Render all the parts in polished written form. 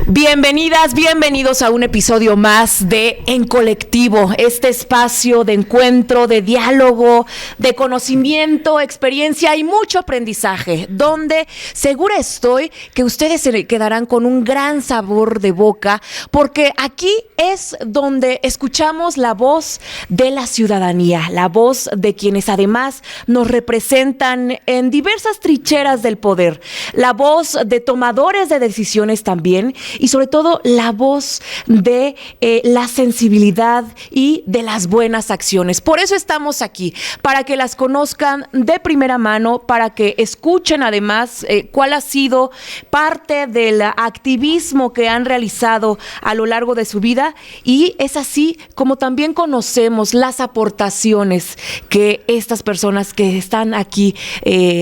Bienvenidas, bienvenidos a un episodio más de En Colectivo, este espacio de encuentro, de diálogo, de conocimiento, experiencia y mucho aprendizaje, donde segura estoy que ustedes se quedarán con un gran sabor de boca, porque aquí es donde escuchamos la voz de la ciudadanía, la voz de quienes además nos representan en diversas trincheras del poder, la voz de tomadores de decisiones también, y sobre todo la voz de la sensibilidad y de las buenas acciones. Por eso estamos aquí, para que las conozcan de primera mano, para que escuchen además cuál ha sido parte del activismo que han realizado a lo largo de su vida, y es así como también conocemos las aportaciones que estas personas que están aquí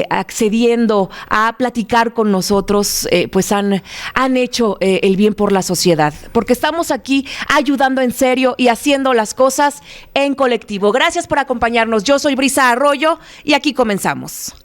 accediendo a platicar con nosotros pues han hecho el bien por la sociedad, porque estamos aquí ayudando en serio y haciendo las cosas en colectivo. Gracias por acompañarnos. Yo soy Brisa Arroyo y aquí comenzamos.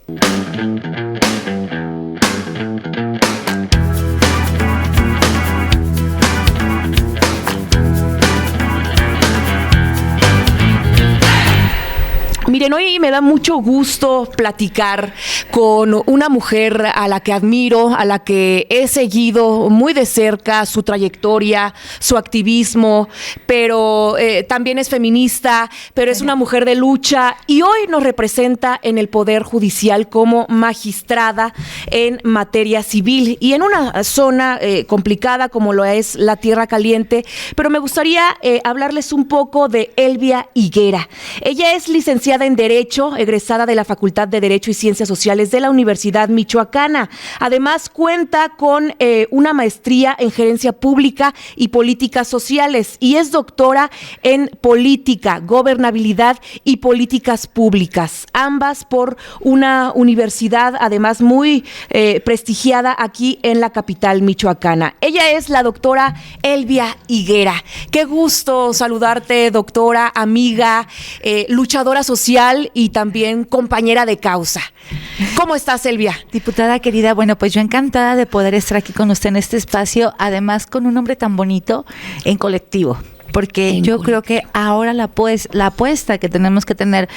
Miren, hoy me da mucho gusto platicar con una mujer a la que admiro, a la que he seguido muy de cerca su trayectoria, su activismo, pero también es feminista, pero es una mujer de lucha y hoy nos representa en el Poder Judicial como magistrada en materia civil y en una zona complicada como lo es la Tierra Caliente. Pero me gustaría hablarles un poco de Elvia Higuera. Ella es licenciada en Derecho, egresada de la Facultad de Derecho y Ciencias Sociales de la Universidad Michoacana. Además, cuenta con una maestría en Gerencia Pública y Políticas Sociales y es doctora en Política, Gobernabilidad y Políticas Públicas, ambas por una universidad además muy prestigiada aquí en la capital michoacana. Ella es la doctora Elvia Higuera. Qué gusto saludarte, doctora, amiga, luchadora social y también compañera de causa. ¿Cómo estás, Elvia? Diputada querida, bueno, pues yo encantada de poder estar aquí con usted en este espacio, además con un nombre tan bonito, En Colectivo, porque yo creo que ahora la apuesta que tenemos que tener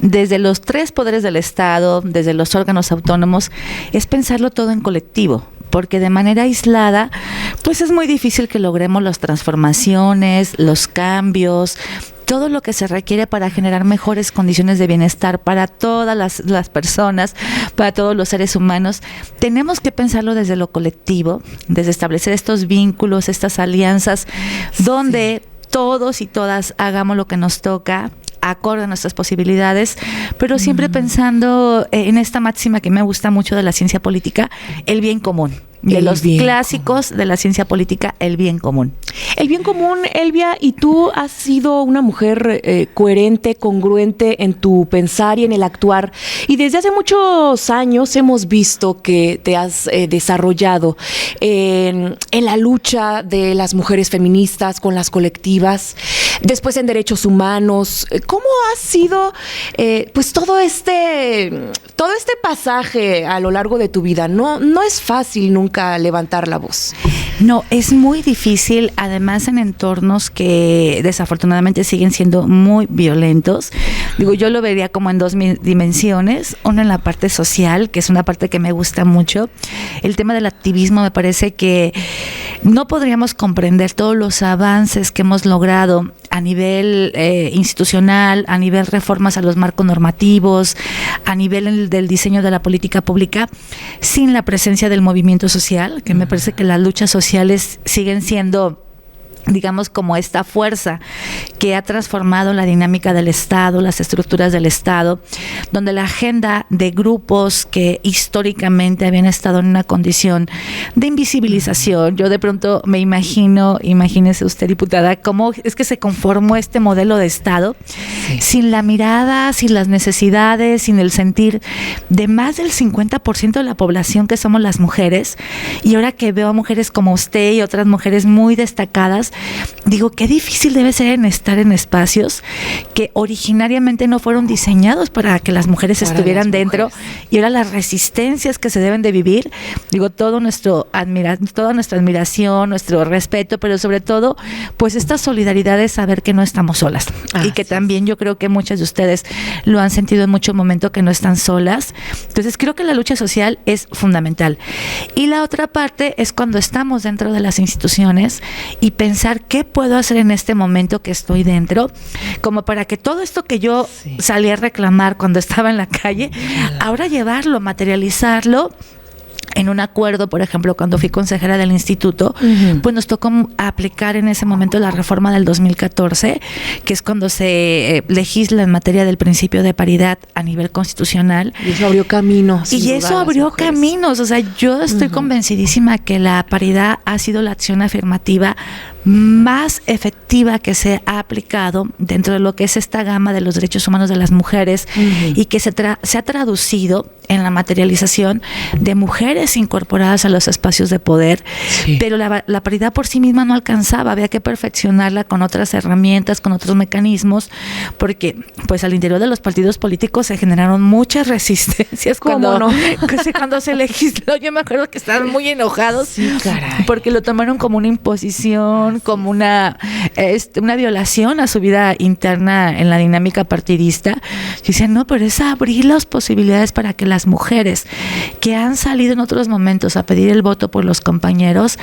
desde los tres poderes del Estado, desde los órganos autónomos, es pensarlo todo en colectivo, porque de manera aislada, pues es muy difícil que logremos las transformaciones, los cambios, todo lo que se requiere para generar mejores condiciones de bienestar para todas las personas, para todos los seres humanos. Tenemos que pensarlo desde lo colectivo, desde establecer estos vínculos, estas alianzas, donde todos y todas hagamos lo que nos toca, acorde a nuestras posibilidades, pero siempre pensando en esta máxima que me gusta mucho de la ciencia política, el bien común. De los clásicos de la ciencia política, el bien común. El bien común, Elvia, y tú has sido una mujer coherente, congruente en tu pensar y en el actuar. Y desde hace muchos años hemos visto que te has desarrollado en la lucha de las mujeres feministas con las colectivas, después en derechos humanos. ¿Cómo ha sido pues todo este pasaje a lo largo de tu vida? No es fácil nunca levantar la voz. No, es muy difícil, además en entornos que desafortunadamente siguen siendo muy violentos. Digo, yo lo vería como en dos dimensiones, una en la parte social, que es una parte que me gusta mucho. El tema del activismo me parece que no podríamos comprender todos los avances que hemos logrado a nivel institucional, a nivel reformas a los marcos normativos, a nivel del diseño de la política pública, sin la presencia del movimiento social, que me parece que las luchas sociales siguen siendo, digamos, como esta fuerza que ha transformado la dinámica del Estado, las estructuras del Estado, donde la agenda de grupos que históricamente habían estado en una condición de invisibilización. Yo de pronto me imagínese usted, diputada, cómo es que se conformó este modelo de Estado, sin la mirada, sin las necesidades, sin el sentir de más del 50% de la población que somos las mujeres. Y ahora que veo a mujeres como usted y otras mujeres muy destacadas, digo, qué difícil debe ser estar en espacios que originariamente no fueron diseñados para que las mujeres estuvieran dentro, y ahora las resistencias que se deben de vivir. Digo, toda nuestra admiración, nuestro respeto, pero sobre todo, pues esta solidaridad de saber que no estamos solas. Y que también yo creo que muchas de ustedes lo han sentido en muchos momentos, que no están solas. Entonces creo que la lucha social es fundamental. Y la otra parte es cuando estamos dentro de las instituciones y pensar qué puedo hacer en este momento que estoy dentro, como para que todo esto que yo salí a reclamar cuando estaba en la calle, ahora llevarlo, materializarlo en un acuerdo. Por ejemplo, cuando fui consejera del instituto, pues nos tocó aplicar en ese momento la reforma del 2014, que es cuando se legisla en materia del principio de paridad a nivel constitucional. Y eso abrió caminos. Y eso abrió caminos. O sea, yo estoy convencidísima que la paridad ha sido la acción afirmativa más efectiva que se ha aplicado dentro de lo que es esta gama de los derechos humanos de las mujeres, y que se ha traducido en la materialización de mujeres incorporadas a los espacios de poder. Pero la paridad por sí misma no alcanzaba, había que perfeccionarla con otras herramientas, con otros mecanismos, porque pues al interior de los partidos políticos se generaron muchas resistencias cuando se legisló. Yo me acuerdo que estaban muy enojados, porque lo tomaron como una imposición, como una violación a su vida interna en la dinámica partidista. Y dicen, no, pero es abrir las posibilidades para que las mujeres que han salido en otros momentos a pedir el voto por los compañeros,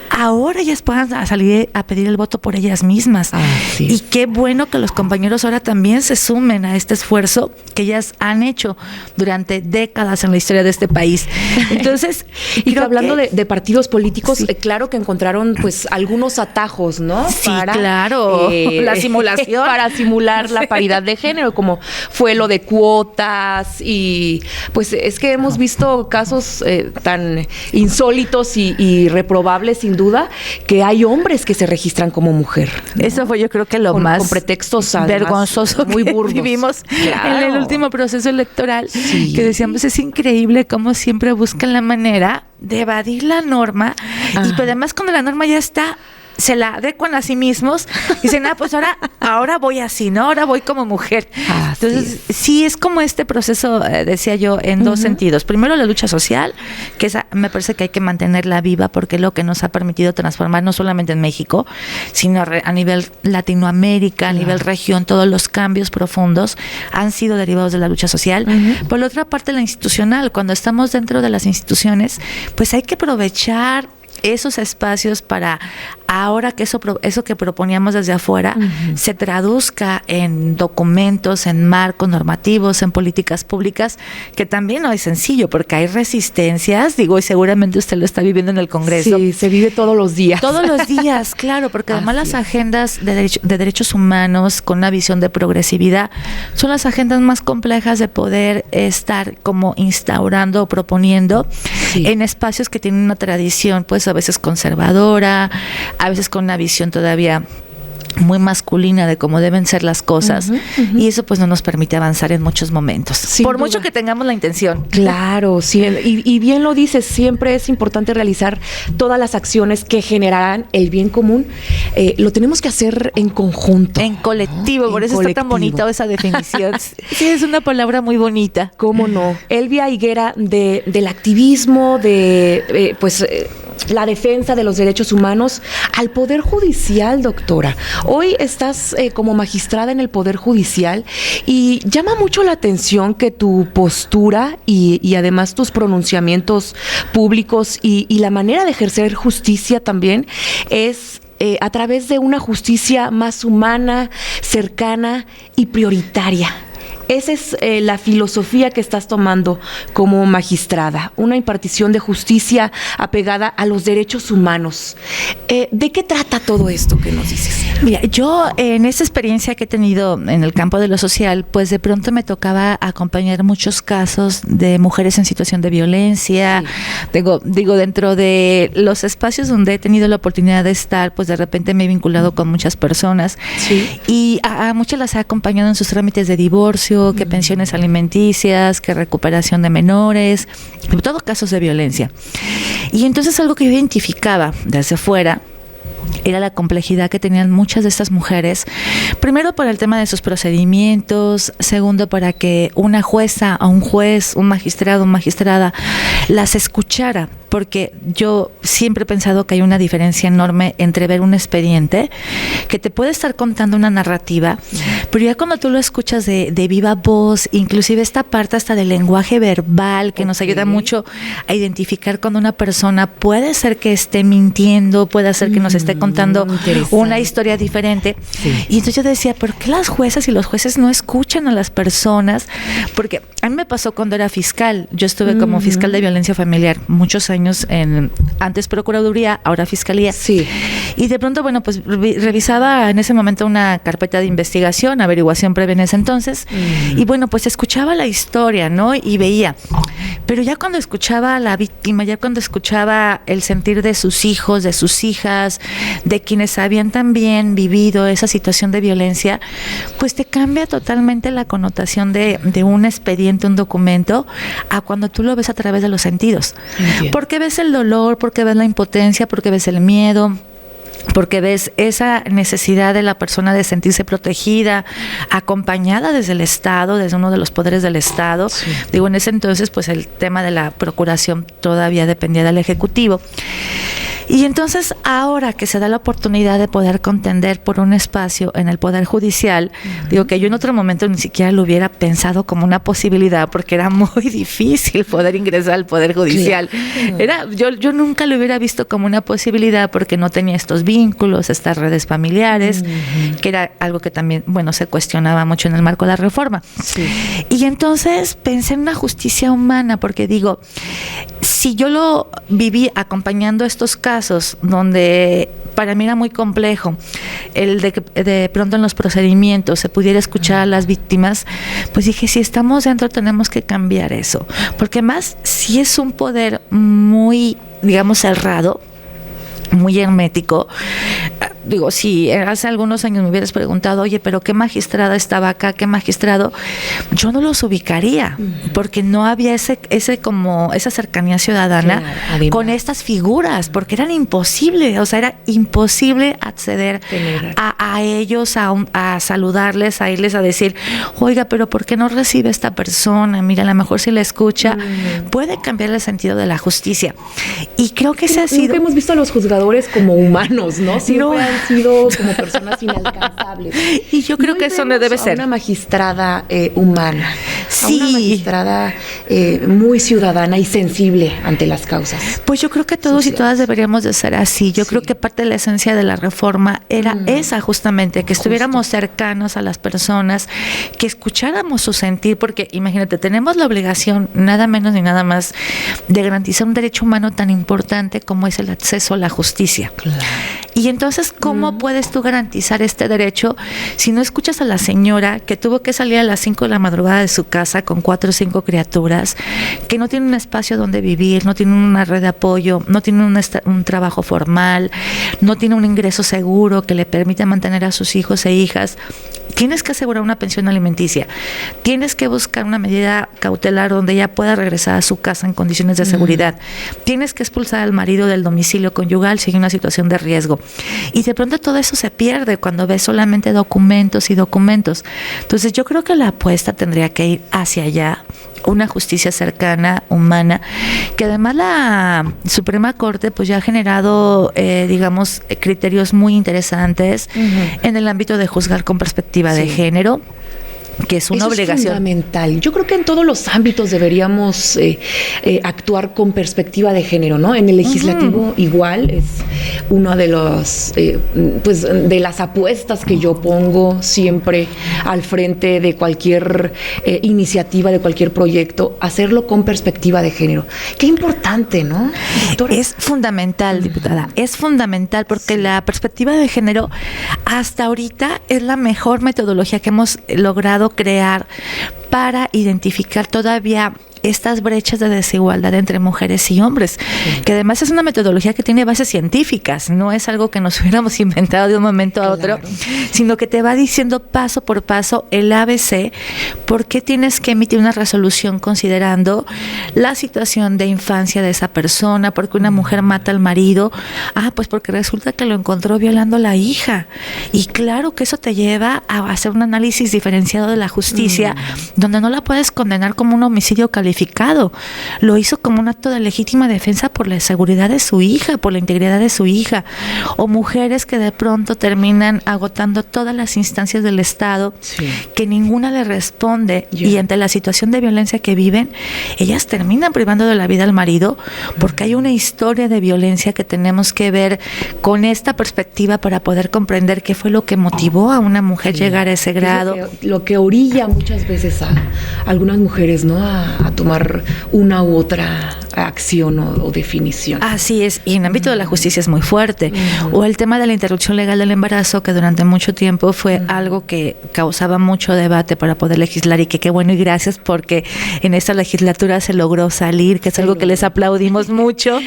ahora ellas puedan salir a pedir el voto por ellas mismas. Y qué bueno que los compañeros ahora también se sumen a este esfuerzo que ellas han hecho durante décadas en la historia de este país. Entonces, y que hablando de partidos políticos, claro que encontraron pues algunos atajos, ¿no? Sí, claro. La simulación. Para simular la paridad de género, como fue lo de cuotas, y pues es que hemos visto casos tan insólitos y reprobables, sin duda, que hay hombres que se registran como mujer, ¿no? Eso fue, yo creo que lo más con pretextos vergonzoso muy burdos que vivimos en el último proceso electoral, que decíamos, es increíble cómo siempre buscan la manera de evadir la norma, y pues además cuando la norma ya está, se la adecuan a sí mismos y dicen, pues ahora voy así, ¿no? Ahora voy como mujer. Entonces, sí, es como este proceso, decía yo, en dos sentidos. Primero, la lucha social, que esa me parece que hay que mantenerla viva, porque es lo que nos ha permitido transformar, no solamente en México, sino a nivel Latinoamérica, a nivel región. Todos los cambios profundos han sido derivados de la lucha social. Por la otra parte, la institucional, cuando estamos dentro de las instituciones, pues hay que aprovechar esos espacios para ahora que eso que proponíamos desde afuera se traduzca en documentos, en marcos normativos, en políticas públicas, que también no es sencillo, porque hay resistencias, digo, y seguramente usted lo está viviendo en el Congreso. Sí, se vive todos los días. Todos los días, claro, porque además las agendas de derechos humanos con una visión de progresividad son las agendas más complejas de poder estar como instaurando o proponiendo en espacios que tienen una tradición, pues a veces conservadora, a veces con una visión todavía muy masculina de cómo deben ser las cosas, y eso pues no nos permite avanzar en muchos momentos, por mucho que tengamos la intención. Claro, sí, y bien lo dices, siempre es importante realizar todas las acciones que generarán el bien común. Lo tenemos que hacer en conjunto, en colectivo, ¿no? Por eso está tan bonita esa definición. Sí, es una palabra muy bonita. ¿Cómo no? Elvia Higuera, del activismo, la defensa de los derechos humanos al Poder Judicial, doctora. Hoy estás como magistrada en el Poder Judicial, y llama mucho la atención que tu postura y además tus pronunciamientos públicos y la manera de ejercer justicia también es a través de una justicia más humana, cercana y prioritaria. Esa es la filosofía que estás tomando como magistrada, una impartición de justicia apegada a los derechos humanos. ¿De qué trata todo esto que nos dices? Mira, yo en esa experiencia que he tenido en el campo de lo social, pues de pronto me tocaba acompañar muchos casos de mujeres en situación de violencia. Digo, dentro de los espacios donde he tenido la oportunidad de estar, pues de repente me he vinculado con muchas personas, y a muchas las he acompañado en sus trámites de divorcio, que pensiones alimenticias, que recuperación de menores, sobre todo casos de violencia. Y entonces algo que yo identificaba desde fuera era la complejidad que tenían muchas de estas mujeres. Primero, por el tema de sus procedimientos. Segundo, para que una jueza o un juez, un magistrado o magistrada las escuchara. Porque yo siempre he pensado que hay una diferencia enorme entre ver un expediente que te puede estar contando una narrativa, pero ya cuando tú lo escuchas de viva voz, inclusive esta parte hasta del lenguaje verbal que nos ayuda mucho a identificar cuando una persona puede ser que esté mintiendo, puede ser que nos esté contando una historia diferente. Sí. Y entonces yo decía, ¿por qué las juezas y los jueces no escuchan a las personas? Porque a mí me pasó cuando era fiscal. Yo estuve como fiscal de violencia familiar muchos años, antes Procuraduría, ahora Fiscalía. Sí. Y de pronto, bueno, pues revisaba en ese momento una carpeta de investigación, averiguación previa en ese entonces, y bueno, pues escuchaba la historia, ¿no? Y veía. Pero ya cuando escuchaba a la víctima, ya cuando escuchaba el sentir de sus hijos, de sus hijas, de quienes habían también vivido esa situación de violencia, pues te cambia totalmente la connotación de un expediente, un documento, a cuando tú lo ves a través de los sentidos. Entiendo. Porque ves el dolor, porque ves la impotencia, porque ves el miedo, porque ves esa necesidad de la persona de sentirse protegida, acompañada desde el Estado, desde uno de los poderes del Estado. Sí. Digo, en ese entonces, pues el tema de la procuración todavía dependía del Ejecutivo. Y entonces, ahora que se da la oportunidad de poder contender por un espacio en el Poder Judicial, digo que yo en otro momento ni siquiera lo hubiera pensado como una posibilidad, porque era muy difícil poder ingresar al Poder Judicial. Claro. Yo nunca lo hubiera visto como una posibilidad, porque no tenía estos vínculos, estas redes familiares, que era algo que también, bueno, se cuestionaba mucho en el marco de la reforma. Sí. Y entonces pensé en una justicia humana, porque digo, si yo lo viví acompañando estos casos donde para mí era muy complejo el de que de pronto en los procedimientos se pudiera escuchar a las víctimas, pues dije, si estamos dentro tenemos que cambiar eso, porque más si es un poder muy, digamos, cerrado, muy hermético. Digo, si hace algunos años me hubieras preguntado, oye, pero ¿qué magistrada estaba acá? ¿Qué magistrado? Yo no los ubicaría, porque no había como esa cercanía ciudadana con estas figuras, porque eran imposibles, o sea, era imposible acceder a ellos, a saludarles, a irles a decir, oiga, pero ¿por qué no recibe esta persona? Mira, a lo mejor si la escucha, puede cambiar el sentido de la justicia. Y creo que ese ha sido... Nunca hemos visto a los juzgadores como humanos, ¿no? Siempre han sido como personas inalcanzables. Y yo creo que eso no debe ser. Una magistrada humana. Sí. Una magistrada muy ciudadana y sensible ante las causas. Pues yo creo que todos sociales y todas deberíamos de ser así. Yo creo que parte de la esencia de la reforma era esa, justamente, que estuviéramos cercanos a las personas, que escucháramos su sentir, porque imagínate, tenemos la obligación, nada menos ni nada más, de garantizar un derecho humano tan importante como es el acceso a la justicia. Claro. Y entonces, ¿cómo puedes tú garantizar este derecho si no escuchas a la señora que tuvo que salir a las 5 de la madrugada de su casa con 4 o 5 criaturas, que no tiene un espacio donde vivir, no tiene una red de apoyo, no tiene un trabajo formal, no tiene un ingreso seguro que le permita mantener a sus hijos e hijas? Tienes que asegurar una pensión alimenticia, tienes que buscar una medida cautelar donde ella pueda regresar a su casa en condiciones de seguridad, tienes que expulsar al marido del domicilio conyugal si hay una situación de riesgo. Y de pronto todo eso se pierde cuando ves solamente documentos y documentos. Entonces yo creo que la apuesta tendría que ir hacia allá, una justicia cercana, humana, que además la Suprema Corte pues ya ha generado, digamos, criterios muy interesantes en el ámbito de juzgar con perspectiva de género, que es una Eso obligación. Es fundamental. Yo creo que en todos los ámbitos deberíamos actuar con perspectiva de género, ¿no? En el legislativo igual es uno de los, pues de las apuestas que yo pongo siempre al frente de cualquier iniciativa, de cualquier proyecto, hacerlo con perspectiva de género. Qué importante, ¿no, doctora? Es fundamental, diputada. Es fundamental porque la perspectiva de género hasta ahorita es la mejor metodología que hemos logrado crear para identificar todavía estas brechas de desigualdad entre mujeres y hombres, que además es una metodología que tiene bases científicas, no es algo que nos hubiéramos inventado de un momento a otro, sino que te va diciendo paso por paso el ABC, por qué tienes que emitir una resolución considerando la situación de infancia de esa persona, porque una mujer mata al marido, pues porque resulta que lo encontró violando a la hija, y claro que eso te lleva a hacer un análisis diferenciado de la justicia, donde no la puedes condenar como un homicidio calificado, lo hizo como un acto de legítima defensa por la seguridad de su hija, por la integridad de su hija, o mujeres que de pronto terminan agotando todas las instancias del Estado, que ninguna le responde, y ante la situación de violencia que viven, ellas terminan privando de la vida al marido, porque hay una historia de violencia que tenemos que ver con esta perspectiva para poder comprender qué fue lo que motivó a una mujer llegar a ese grado. Lo que orilla muchas veces a algunas mujeres, ¿no?, a tomar una u otra acción o definición. Así es, y en el ámbito de la justicia es muy fuerte. O el tema de la interrupción legal del embarazo, que durante mucho tiempo fue algo que causaba mucho debate para poder legislar, y que qué bueno y gracias, porque en esta legislatura se logró salir, que es algo que les aplaudimos mucho,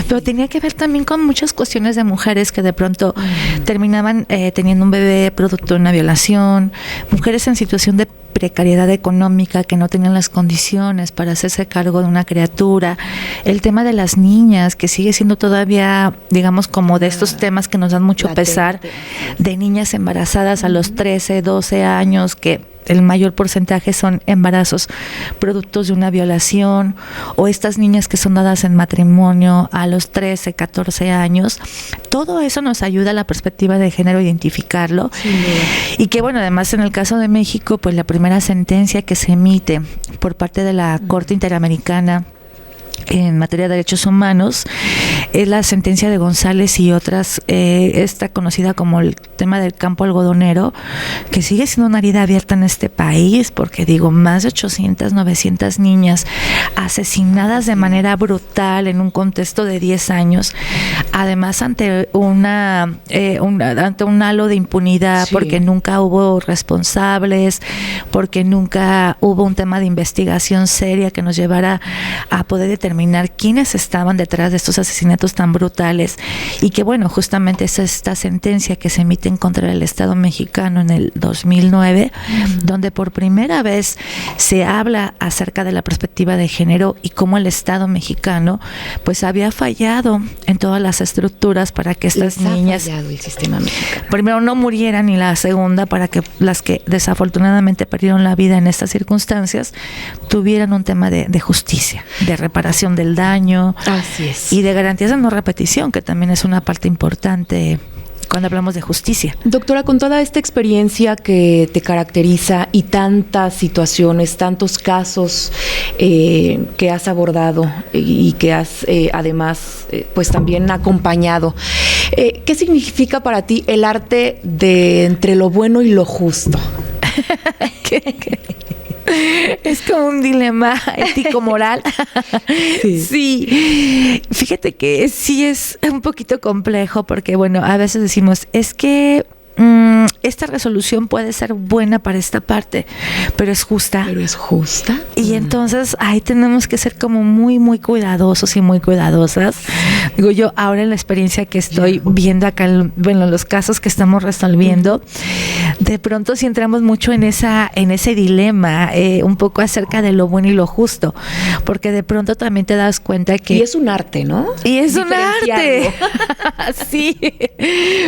pero tenía que ver también con muchas cuestiones de mujeres que de pronto terminaban teniendo un bebé producto de una violación, mujeres en situación de precariedad económica, que no tenían las condiciones para hacerse cargo de una criatura, el tema de las niñas, que sigue siendo todavía, digamos, como de estos temas que nos dan mucho pesar, de niñas embarazadas a los 13, 12 años, que el mayor porcentaje son embarazos productos de una violación, o estas niñas que son dadas en matrimonio a los 13, 14 años. Todo eso nos ayuda a la perspectiva de género identificarlo. Y que bueno, además en el caso de México, pues la primera sentencia que se emite por parte de la Corte Interamericana en materia de derechos humanos es la sentencia de González y otras, esta conocida como el tema del campo algodonero, que sigue siendo una herida abierta en este país, porque digo, más de 800, 900 niñas asesinadas de manera brutal en un contexto de 10 años, además ante ante un halo de impunidad, porque nunca hubo responsables, porque nunca hubo un tema de investigación seria que nos llevara a poder determinar quiénes estaban detrás de estos asesinatos tan brutales. Y que bueno, justamente es esta sentencia que se emite en contra del Estado mexicano en el 2009, donde por primera vez se habla acerca de la perspectiva de género y cómo el Estado mexicano pues había fallado en todas las estructuras para que estas niñas, el sistema mexicano, primero no murieran, y la segunda para que las que desafortunadamente perdieron la vida en estas circunstancias tuvieran un tema de justicia, de reparación del daño. Así es. Y de garantías de no repetición, que también es una parte importante cuando hablamos de justicia. Doctora, con toda esta experiencia que te caracteriza y tantas situaciones, tantos casos que has abordado y que has además pues también acompañado, ¿qué significa para ti el arte de entre lo bueno y lo justo? Es como un dilema ético-moral. Sí. Fíjate que sí es un poquito complejo, porque bueno, a veces decimos, es que esta resolución puede ser buena para esta parte, pero es justa. Pero es justa. Y entonces ahí tenemos que ser como muy, muy cuidadosos y muy cuidadosas. Digo yo, ahora en la experiencia que estoy viendo acá, bueno, los casos que estamos resolviendo, de pronto sí entramos mucho en ese dilema, un poco acerca de lo bueno y lo justo, porque de pronto también te das cuenta que... Y es un arte, ¿no? Y es un arte. Sí.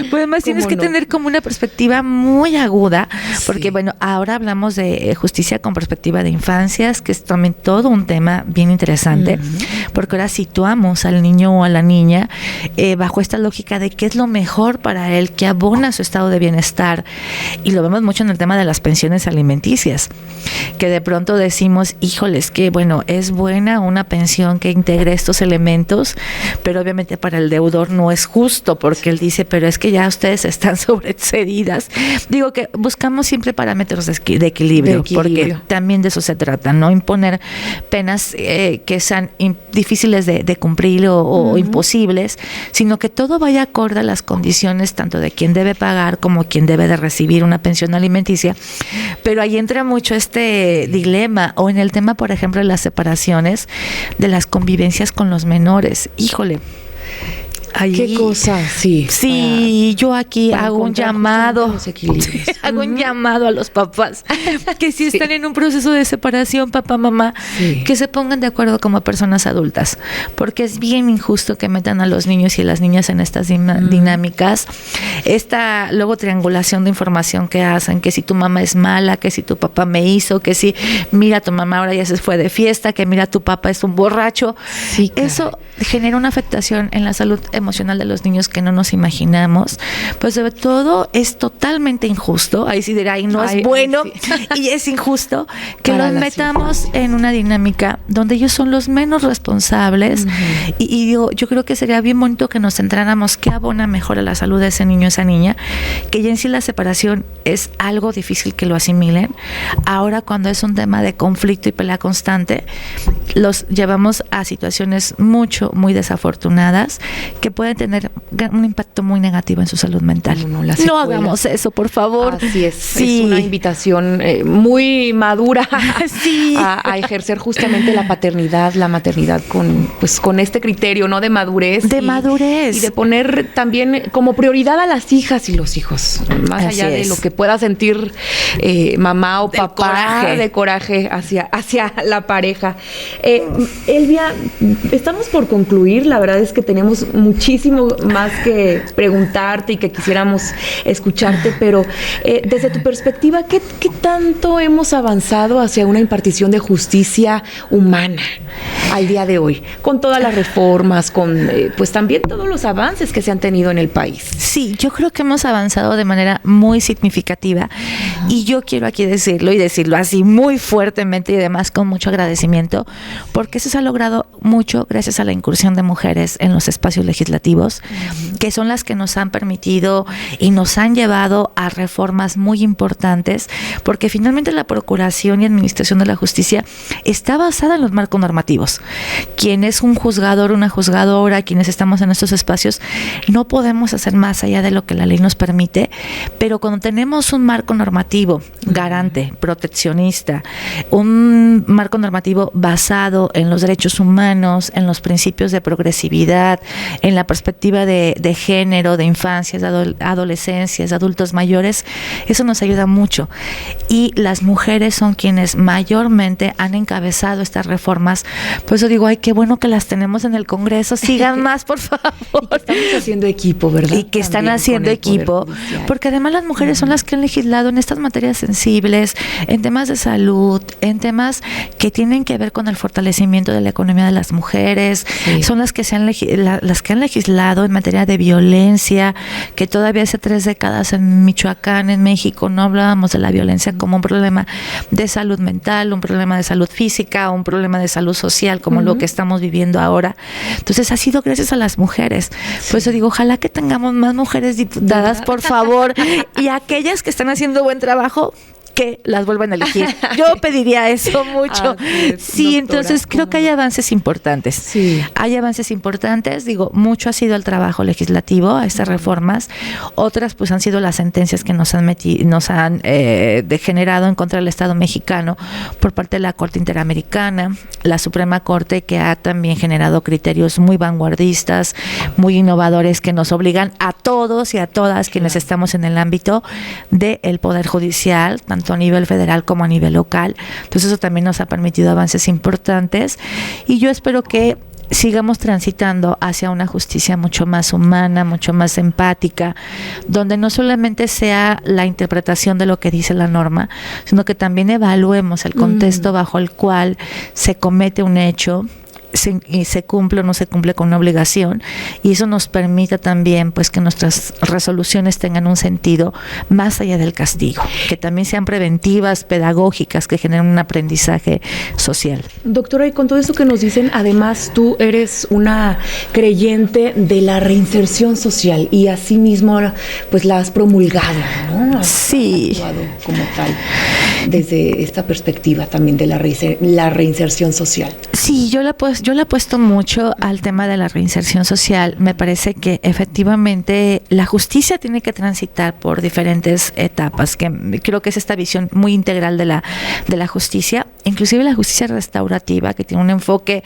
Pues además tienes que tener como una perspectiva muy aguda, porque bueno, ahora hablamos de justicia con perspectiva de infancias, que es también todo un tema bien interesante, porque ahora situamos al niño o a la niña bajo esta lógica de qué es lo mejor para él, que abona su estado de bienestar. Y lo vemos mucho en el tema de las pensiones alimenticias, que de pronto decimos, híjoles, que bueno, es buena una pensión que integre estos elementos, pero obviamente para el deudor no es justo, porque él dice, pero es que ya ustedes están sobreexcedidas Digo que buscamos siempre parámetros de equilibrio, porque también de eso se trata, no imponer penas que sean difíciles de cumplir o imposibles, sino que todo vaya acorde a las condiciones tanto de quien debe pagar como quien debe de recibir una pensión alimenticia. Pero ahí entra mucho este dilema, o en el tema, por ejemplo, de las separaciones, de las convivencias con los menores. Híjole. Ahí, ¿qué cosa? Sí, yo aquí hago un llamado. Hago un llamado a los papás que si están en un proceso de separación, papá, mamá, que se pongan de acuerdo como personas adultas, porque es bien injusto que metan a los niños y a las niñas en estas dinámicas. Esta luego triangulación de información que hacen, que si tu mamá es mala, que si tu papá me hizo, que si mira, tu mamá ahora ya se fue de fiesta, que mira, tu papá es un borracho. Sí, eso genera una afectación en la salud emocional de los niños que no nos imaginamos. Pues sobre todo es totalmente injusto, ahí sí dirá, y no es bueno, y es injusto que los metamos en una dinámica donde ellos son los menos responsables. Y yo creo que sería bien bonito que nos centráramos qué abona mejor a la salud de ese niño, esa niña, que ya en sí la separación es algo difícil que lo asimilen. Ahora, cuando es un tema de conflicto y pelea constante, los llevamos a situaciones muy desafortunadas que pueden tener un impacto muy negativo en su salud mental. No hagamos eso, por favor. Así es. Sí. Es una invitación muy madura a ejercer justamente la paternidad, la maternidad con este criterio, ¿no? De madurez. Y de poner también como prioridad a las hijas y los hijos, más allá de lo que pueda sentir mamá o papá, de coraje hacia la pareja. Elvia, estamos por concluir. La verdad es que tenemos muchísimo más que preguntarte y que quisiéramos escucharte, pero desde tu perspectiva, ¿qué tanto hemos avanzado hacia una impartición de justicia humana al día de hoy? Con todas las reformas, con pues también todos los avances que se han tenido en el país. Sí, yo creo que hemos avanzado de manera muy significativa y yo quiero aquí decirlo así muy fuertemente y además con mucho agradecimiento, porque eso se ha logrado mucho gracias a la incursión de mujeres en los espacios legislativos, que son las que nos han permitido y nos han llevado a reformas muy importantes, porque finalmente la procuración y administración de la justicia está basada en los marcos normativos. Quien es un juzgador, una juzgadora, quienes estamos en estos espacios, no podemos hacer más allá de lo que la ley nos permite, pero cuando tenemos un marco normativo garante, proteccionista, un marco normativo basado en los derechos humanos, en los principios de progresividad, en la perspectiva de género, de infancias, de adolescencias, de adultos mayores, eso nos ayuda mucho. Y las mujeres son quienes mayormente han encabezado estas reformas. Por eso digo, ay, qué bueno que las tenemos en el Congreso, sigan más, por favor. Y que estamos haciendo equipo, ¿verdad? Y que están haciendo equipo, porque además las mujeres son las que han legislado en estas materias sensibles, en temas de salud, en temas que tienen que ver con el fortalecimiento de la economía de las mujeres, son las que las que han legislado en materia de violencia, que todavía hace 3 décadas en Michoacán, en México, no hablábamos de la violencia como un problema de salud mental, un problema de salud física, un problema de salud social, como lo que estamos viviendo ahora. Entonces ha sido gracias a las mujeres. Por eso digo, ojalá que tengamos más mujeres diputadas, por favor, y aquellas que están haciendo buen trabajo, que las vuelvan a elegir. Yo pediría eso mucho. Sí, entonces creo que hay avances importantes. Sí. Hay avances importantes. Digo, mucho ha sido el trabajo legislativo a estas reformas. Otras pues han sido las sentencias que nos han degenerado en contra del Estado mexicano por parte de la Corte Interamericana, la Suprema Corte, que ha también generado criterios muy vanguardistas, muy innovadores, que nos obligan a todos y a todas quienes estamos en el ámbito del Poder Judicial, tanto a nivel federal como a nivel local. Entonces eso también nos ha permitido avances importantes y yo espero que sigamos transitando hacia una justicia mucho más humana, mucho más empática, donde no solamente sea la interpretación de lo que dice la norma, sino que también evaluemos el contexto bajo el cual se comete un hecho, se cumple o no se cumple con una obligación, y eso nos permite también pues que nuestras resoluciones tengan un sentido más allá del castigo, que también sean preventivas, pedagógicas, que generen un aprendizaje social. Doctora, y con todo esto que nos dicen, además tú eres una creyente de la reinserción social y asimismo pues la has promulgado, ¿no? Sí. Has actuado como tal desde esta perspectiva también de la reinserción social. Sí, yo le apuesto mucho al tema de la reinserción social. Me parece que efectivamente la justicia tiene que transitar por diferentes etapas, que creo que es esta visión muy integral de la justicia, inclusive la justicia restaurativa, que tiene un enfoque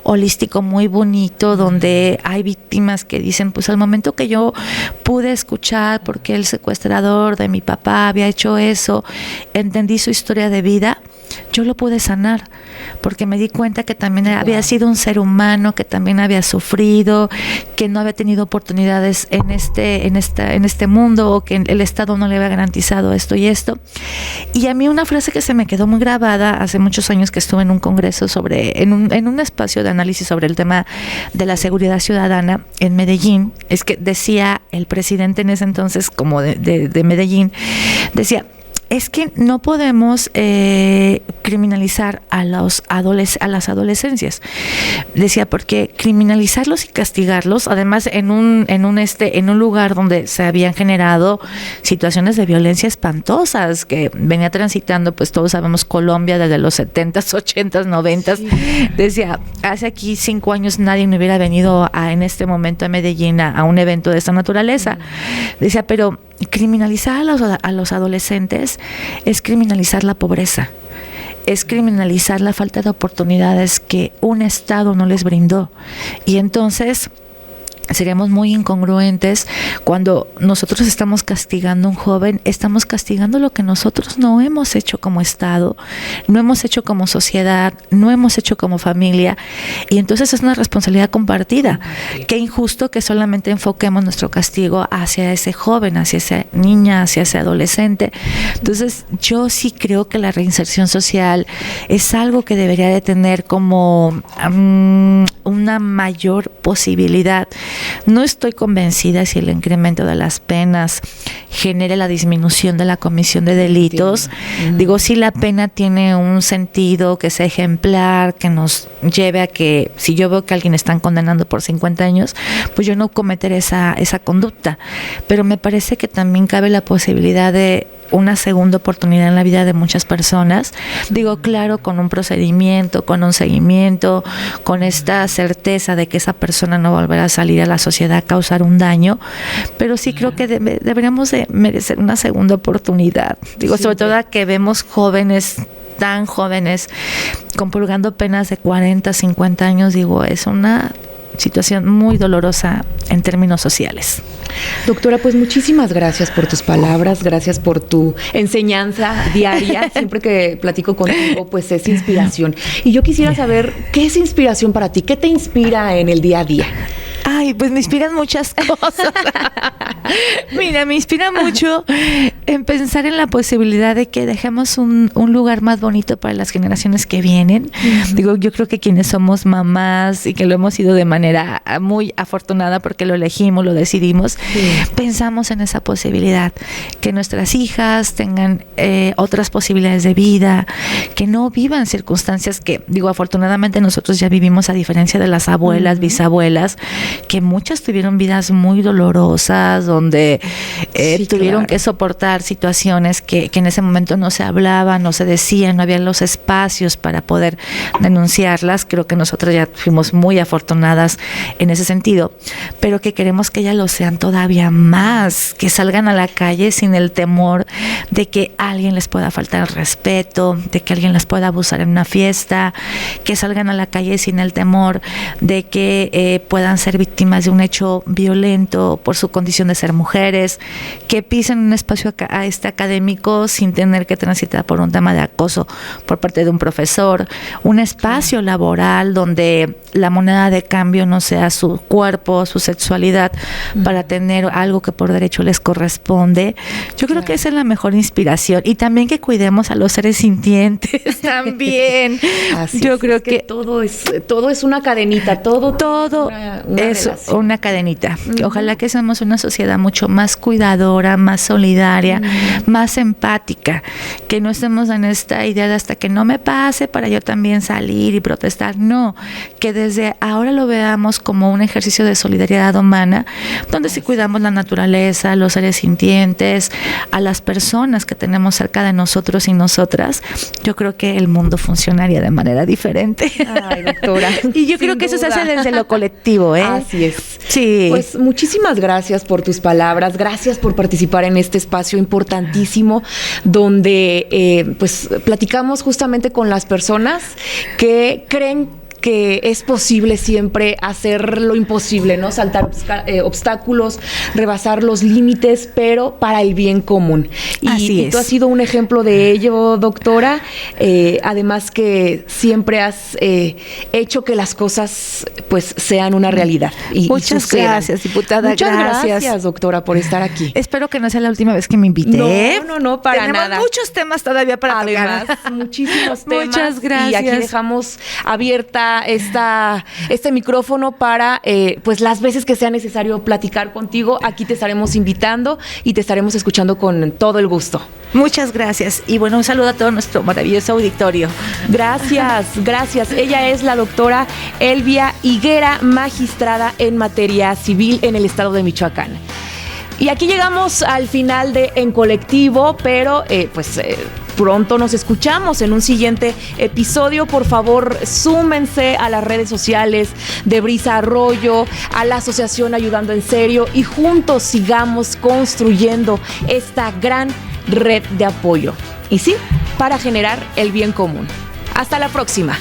holístico muy bonito, donde hay víctimas que dicen, pues al momento que yo pude escuchar porque el secuestrador de mi papá había hecho eso, entendí su historia de vida, yo lo pude sanar, porque me di cuenta que también había sido un ser humano, que también había sufrido, que no había tenido oportunidades en este mundo, o que el Estado no le había garantizado esto y esto. Y a mí una frase que se me quedó muy grabada hace muchos años, que estuve en un congreso en un espacio de análisis sobre el tema de la seguridad ciudadana en Medellín, es que decía el presidente en ese entonces, como de Medellín, decía: es que no podemos criminalizar a las adolescencias. Decía, porque criminalizarlos y castigarlos, además en un lugar donde se habían generado situaciones de violencia espantosas, que venía transitando, pues todos sabemos, Colombia desde los 70s, 80s, 90s. Sí. Decía, hace aquí 5 años nadie me hubiera venido en este momento a Medellín a un evento de esta naturaleza. Decía, pero criminalizar a los adolescentes es criminalizar la pobreza, es criminalizar la falta de oportunidades que un Estado no les brindó. Y entonces seríamos muy incongruentes cuando nosotros estamos castigando a un joven, estamos castigando lo que nosotros no hemos hecho como Estado, no hemos hecho como sociedad, no hemos hecho como familia, y entonces es una responsabilidad compartida. Qué injusto que solamente enfoquemos nuestro castigo hacia ese joven, hacia esa niña, hacia ese adolescente. Entonces yo sí creo que la reinserción social es algo que debería de tener como una mayor posibilidad. No estoy convencida si el incremento de las penas genere la disminución de la comisión de delitos. Digo, si la pena tiene un sentido que sea ejemplar, que nos lleve a que, si yo veo que a alguien están condenando por 50 años, pues yo no cometeré esa conducta. Pero me parece que también cabe la posibilidad de una segunda oportunidad en la vida de muchas personas. Digo, claro, con un procedimiento, con un seguimiento, con esta certeza de que esa persona no volverá a salir a la sociedad a causar un daño, pero sí creo que deberíamos de merecer una segunda oportunidad. Digo, sobre todo a que vemos jóvenes, tan jóvenes, compurgando penas de 40, 50 años, digo, es una situación muy dolorosa en términos sociales. Doctora, pues muchísimas gracias por tus palabras, gracias por tu enseñanza diaria. Siempre que platico contigo, pues es inspiración. Y yo quisiera saber, ¿qué es inspiración para ti? ¿Qué te inspira en el día a día? Ay, pues me inspiran muchas cosas. Mira, me inspira mucho en pensar en la posibilidad de que dejemos un lugar más bonito para las generaciones que vienen. Digo, yo creo que quienes somos mamás y que lo hemos sido de manera muy afortunada porque lo elegimos, lo decidimos, pensamos en esa posibilidad, que nuestras hijas tengan otras posibilidades de vida, que no vivan circunstancias que, digo, afortunadamente nosotros ya vivimos, a diferencia de las abuelas, bisabuelas, que muchas tuvieron vidas muy dolorosas, donde tuvieron que soportar situaciones que en ese momento no se hablaban, no se decían, no había los espacios para poder denunciarlas. Creo que nosotros ya fuimos muy afortunadas en ese sentido, pero que queremos que ellas lo sean todavía más, que salgan a la calle sin el temor de que alguien les pueda faltar el respeto, de que alguien les pueda abusar en una fiesta, que salgan a la calle sin el temor de que puedan ser víctimas de un hecho violento por su condición de ser mujeres, que pisen un espacio académico sin tener que transitar por un tema de acoso por parte de un profesor, un espacio laboral donde la moneda de cambio no sea su cuerpo, su sexualidad, para tener algo que por derecho les corresponde. Yo creo que esa es la mejor inspiración. Y también que cuidemos a los seres sintientes también. Yo creo que todo es una cadenita, todo es una cadenita. Ojalá que seamos una sociedad mucho más cuidadora, más solidaria, más empática, que no estemos en esta idea de hasta que no me pase para yo también salir y protestar. No, que desde ahora lo veamos como un ejercicio de solidaridad humana, donde si cuidamos la naturaleza, los seres sintientes, a las personas que tenemos cerca de nosotros y nosotras, yo creo que el mundo funcionaría de manera diferente. Ay, doctora. Y yo creo que eso se hace desde lo colectivo, ¿eh? Así es. Sí. Pues muchísimas gracias por tus palabras, gracias por participar en este espacio importantísimo donde pues platicamos justamente con las personas que creen que es posible siempre hacer lo imposible, ¿no? Saltar obstáculos, rebasar los límites, pero para el bien común. Y tú has sido un ejemplo de ello, doctora. Además que siempre has hecho que las cosas pues sean una realidad. Muchas gracias, diputada. Muchas gracias, doctora, por estar aquí. Espero que no sea la última vez que me invite. No, para Tenemos nada. muchos temas todavía para tocar. Muchísimos temas. Muchas gracias. Y aquí dejamos abierta este micrófono para pues las veces que sea necesario platicar contigo. Aquí te estaremos invitando y te estaremos escuchando con todo el gusto. Muchas gracias. Y bueno, un saludo a todo nuestro maravilloso auditorio. Gracias. Ella es la doctora Elvia Higuera, magistrada en materia civil en el estado de Michoacán. Y aquí llegamos al final de En Colectivo, pero pronto nos escuchamos en un siguiente episodio. Por favor, súmense a las redes sociales de Brisa Arroyo, a la Asociación Ayudando en Serio, y juntos sigamos construyendo esta gran red de apoyo. Y sí, para generar el bien común. Hasta la próxima.